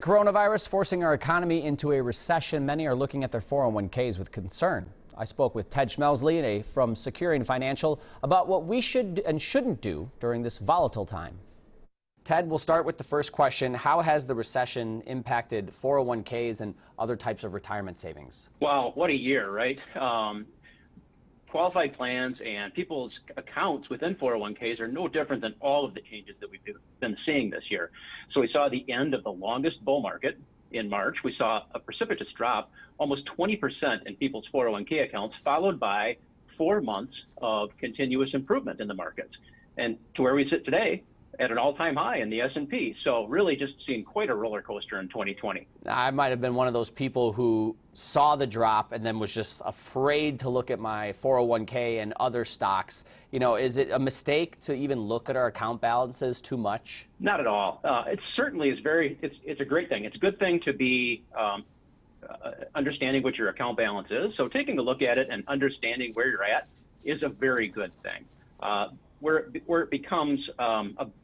Coronavirus forcing our economy into a recession. Many are looking at their 401ks with concern. I spoke with Ted Schmelzle from Securian Financial about what we should and shouldn't do during this volatile time. Ted, we'll start with the first question. How has the recession impacted 401ks and other types of retirement savings? Wow, what a year, right? Qualified plans and people's accounts within 401ks are no different than all of the changes that we've been seeing this year. So we saw the end of the longest bull market in March. We saw a precipitous drop, almost 20% in people's 401k accounts, followed by 4 months of continuous improvement in the markets. And to where we sit today, at an all-time high in the S&P. So really just seeing quite a roller coaster in 2020. I might have been one of those people who saw the drop and then was just afraid to look at my 401k and other stocks. You know, is it a mistake to even look at our account balances too much? Not at all. It certainly is it's a great thing. It's a good thing to be understanding what your account balance is. So taking a look at it and understanding where you're at is a very good thing. Where it becomes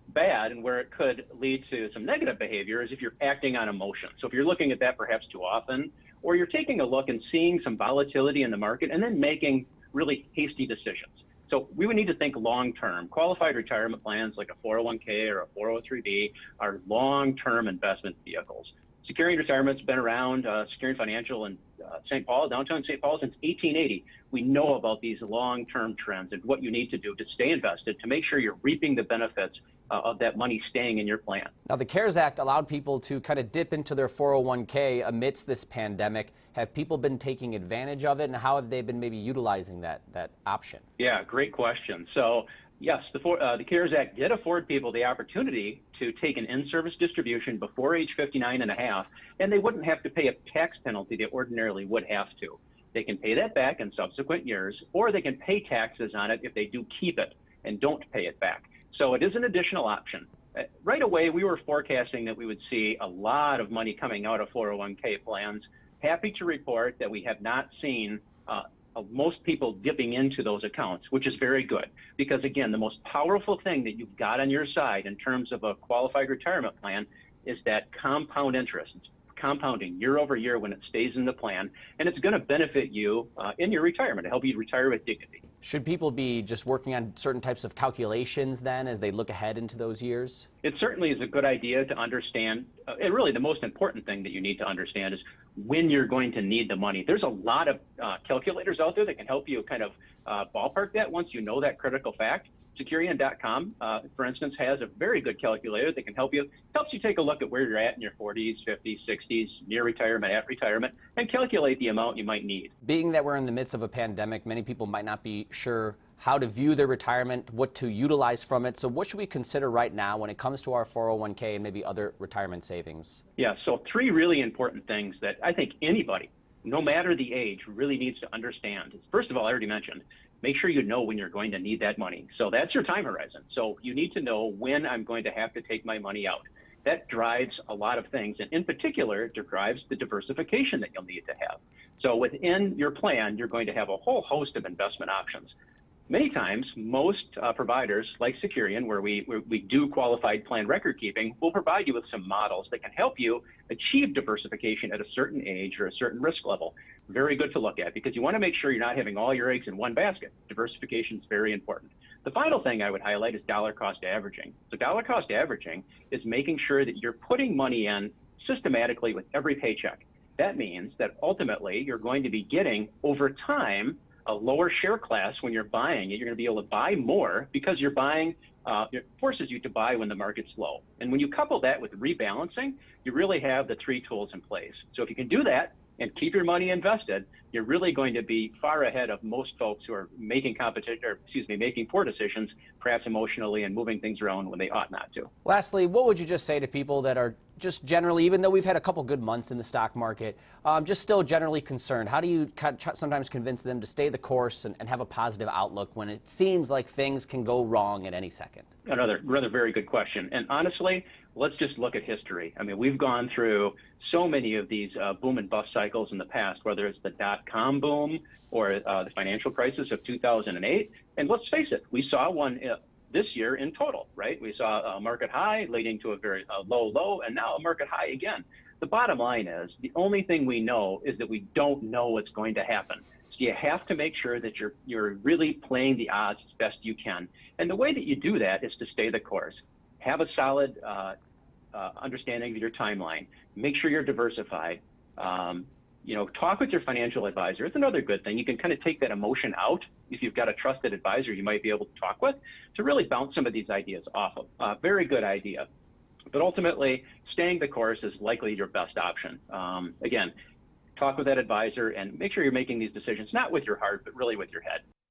bad and where it could lead to some negative behavior is if you're acting on emotion. So if you're looking at that perhaps too often, or you're taking a look and seeing some volatility in the market and then making really hasty decisions. So we would need to think long-term. Qualified retirement plans like a 401k or a 403b are long-term investment vehicles. Securian Retirement's been around, Securian Financial in St. Paul, downtown St. Paul, since 1880. We know about these long-term trends and what you need to do to stay invested to make sure you're reaping the benefits of that money staying in your plan. Now, the CARES Act allowed people to kind of dip into their 401k amidst this pandemic. Have people been taking advantage of it, and how have they been maybe utilizing that option? Yeah, great question. So yes, the CARES Act did afford people the opportunity to take an in-service distribution before age 59 and a half, and they wouldn't have to pay a tax penalty they ordinarily would have to. They can pay that back in subsequent years, or they can pay taxes on it if they do keep it and don't pay it back. So it is an additional option. Right away, we were forecasting that we would see a lot of money coming out of 401k plans. Happy to report that we have not seen most people dipping into those accounts, which is very good. Because again, the most powerful thing that you've got on your side in terms of a qualified retirement plan is that compound interest. It's compounding year over year when it stays in the plan, and it's going to benefit you in your retirement to help you retire with dignity. Should people be just working on certain types of calculations then as they look ahead into those years? It certainly is a good idea to understand, and really the most important thing that you need to understand is when you're going to need the money. There's a lot of calculators out there that can help you kind of ballpark that once you know that critical fact. Securian.com, for instance, has a very good calculator that can helps you take a look at where you're at in your 40s, 50s, 60s, near retirement, at retirement, and calculate the amount you might need. Being that we're in the midst of a pandemic, many people might not be sure how to view their retirement, what to utilize from it. So what should we consider right now when it comes to our 401k and maybe other retirement savings? Yeah, so 3 really important things that I think anybody, no matter the age, really needs to understand. First of all, I already mentioned, make sure you know when you're going to need that money. So that's your time horizon. So you need to know when I'm going to have to take my money out. That drives a lot of things, and in particular, it drives the diversification that you'll need to have. So within your plan, you're going to have a whole host of investment options. Many times, most providers like Securian, where we do qualified plan record keeping, will provide you with some models that can help you achieve diversification at a certain age or a certain risk level. Very good to look at because you want to make sure you're not having all your eggs in one basket. Diversification is very important. The final thing I would highlight is dollar cost averaging. So dollar cost averaging is making sure that you're putting money in systematically with every paycheck. That means that ultimately you're going to be getting over time a lower share class when you're buying it. You're going to be able to buy more because you're buying, it forces you to buy when the market's low. And when you couple that with rebalancing, you really have the 3 tools in place. So if you can do that and keep your money invested, you're really going to be far ahead of most folks who are making poor decisions, perhaps emotionally, and moving things around when they ought not to. Lastly, what would you just say to people that are just generally, even though we've had a couple good months in the stock market, just still generally concerned? How do you sometimes convince them to stay the course and have a positive outlook when it seems like things can go wrong at any second? Another very good question. And honestly, let's just look at history. I mean, we've gone through so many of these boom and bust cycles in the past, whether it's the dot-com boom or the financial crisis of 2008. And let's face it, we saw one this year in total, right? We saw a market high leading to a very low low, and now a market high again. the bottom line is the only thing we know is that we don't know what's going to happen. So you have to make sure that you're really playing the odds as best you can. And the way that you do that is to stay the course. Have a solid understanding of your timeline. Make sure you're diversified. Talk with your financial advisor. It's another good thing. You can kind of take that emotion out if you've got a trusted advisor you might be able to talk with to really bounce some of these ideas off of. Very good idea. But ultimately, staying the course is likely your best option. Again, talk with that advisor and make sure you're making these decisions, not with your heart, but really with your head.